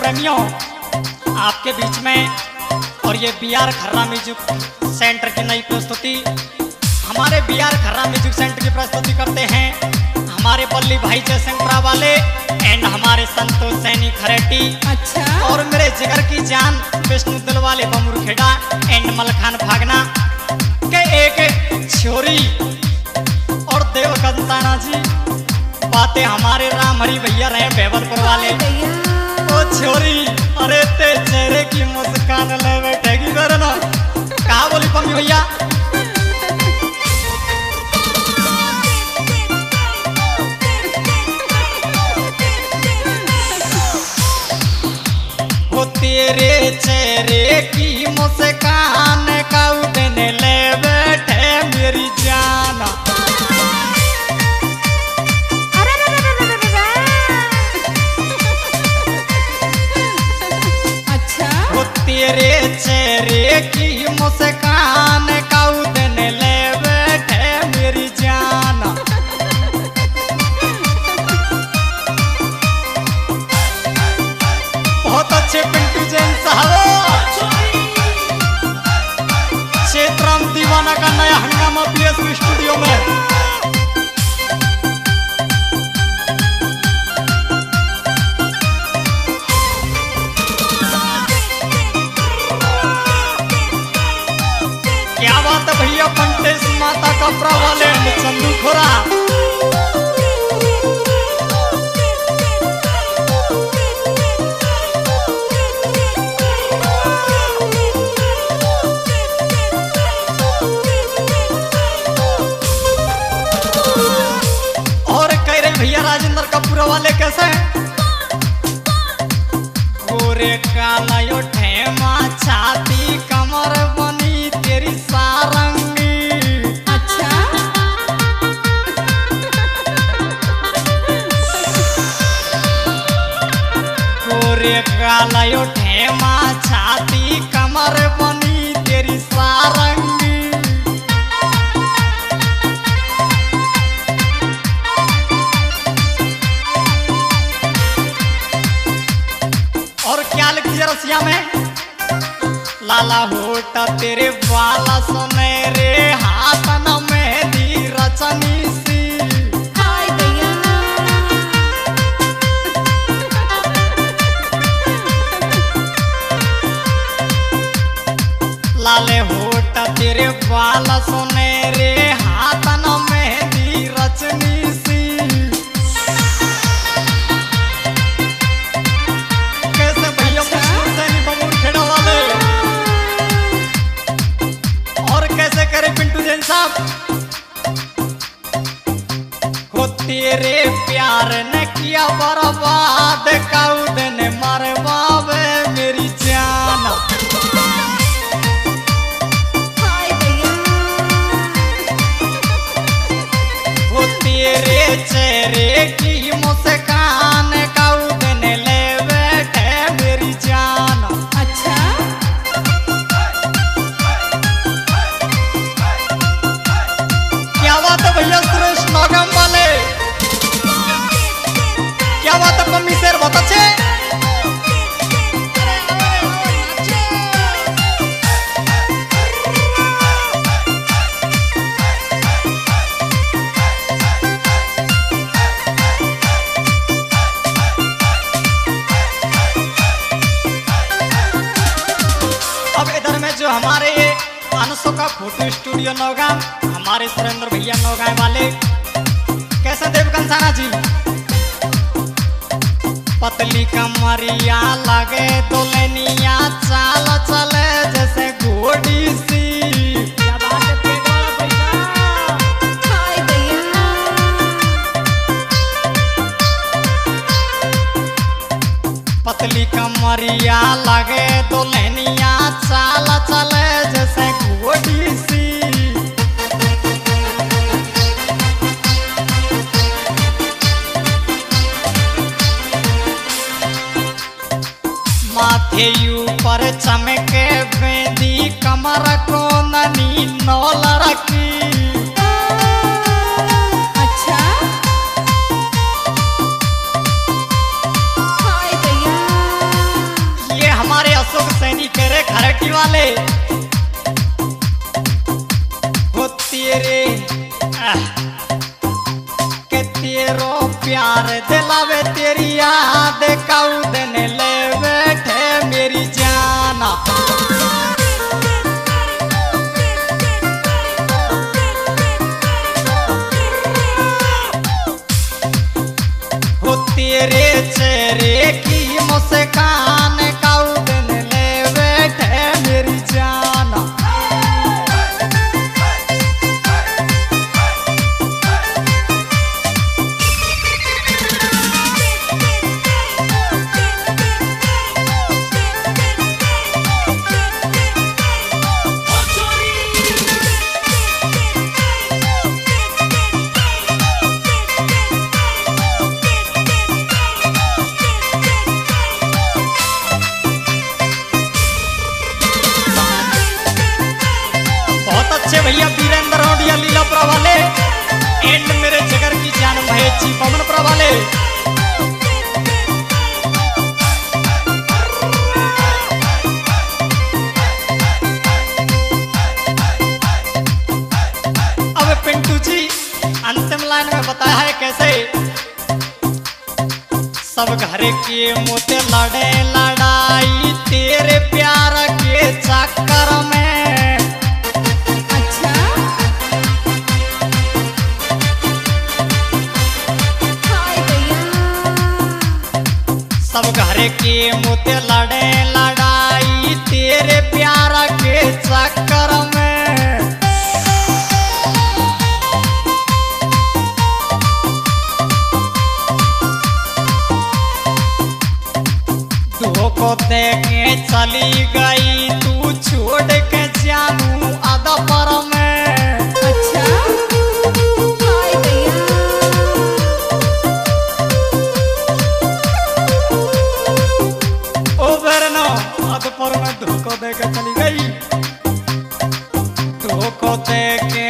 प्रेमियों, आपके बीच में और ये बीआर खर्रा म्यूजिक सेंटर की नई प्रस्तुति। हमारे बीआर खर्रा म्यूजिक सेंटर की प्रस्तुति करते हैं हमारे पल्ली भाई जयशंकरा वाले एंड हमारे संतोष सैनी खरेटी। अच्छा। और मेरे जिगर की जान विष्णु दिल वाले बमुर खेड़ा एंड मलखान भागना के एक छोरी और देव कंताना जी। बातें हमारे राम हरी भैया रहे बेवलपुर वाले। ओ छोरी, अरे ते चेहरे की मुस्कान ले बैठेगी मेरे ना। कहा बोली पम्मी भैया? वो तेरे चेहरे की मुस्कान का उड़ने ले बैठे मेरी जाना। तेरे चेहरे की मुस्कान का उड़ने ले बैठे मेरी जाना। बहुत अच्छे पिंटू जैन साहब। क्षेत्रम दीवाना का नया हंगामा पीएसपी स्टूडियो में। क्या बात है भैया? पंटेश माता कपड़ा वाले चंदू खोरा। और कह रहे भैया राजेंद्र कपूर वाले कैसे? गोरे काला यो ठेमा छाती कमर बनी तेरी सारंगी। अच्छा। गोरे काला यो ठेमा छाती कमर बनी तेरी सारंगी। और क्या लिखती है रसिया में? लाला होटा तेरे वाला सुनहरे हाथ न मेहंदी रचनी सी। हाय भैया। लाले होटा तेरे वाला सुनहरे हाथ न मेहंदी रचनी सी। कैसे भैया सैनी बमुर खेड़ा वाले? और कैसे करे पिंटू जैन साहब? को तेरे प्यार ने किया बर्बाद काउद ने मरवावे मेरी जान। हाय भैया। वो तेरे चेहरे की मुस्कान काउद ने ले बैठे मेरी जान। अच्छा। क्या बात है भैया सुरेश नागम वाले? क्या बात है मम्मी शेर? बहुत अच्छे। अब इधर में जो हमारे ये अनसो का फोटो स्टूडियो नौगाम, हमारे सुरेंद्र भैया नौगाम वाले। कैसे देव कंसाना जी? पतली कमरिया लगे दुल्हनिया चाल चले जैसे घोड़ी सी। क्या बात है पेट वाला भैया? हाय भैया। पतली कमरिया लगे दुल्हनिया चाल चले जैसे घोड़ी सी। माथे ऊपर चमके बेदी कमर को ननी नौल रखी। अच्छा। हाय भैया। प्यार दिलावे तेरी याद काऊ देने ले बैठे मेरी जाना। हो तेरे चेहरे की मुस्कान काऊ देने ले बैठे मेरी जाना। भैया वीरेंद्र रोडिया लीलापुरा वाले एंड मेरे जगर की जान महेश जी पवनपुरा वाले। अब पिंटू जी अंतिम लाइन में बताया है कैसे। सब घर के मोते लड़े लड़ाई तेरे प्यार के चक्कर में। सब घर के मोते लड़े लड़ाई तेरे प्यार के चक्कर में। धोखो दे के चली गई तू छोड़ के जानू आधा पर में। अच्छा हाय भैया पर में धोखो दे के चली गई। धोखो दे के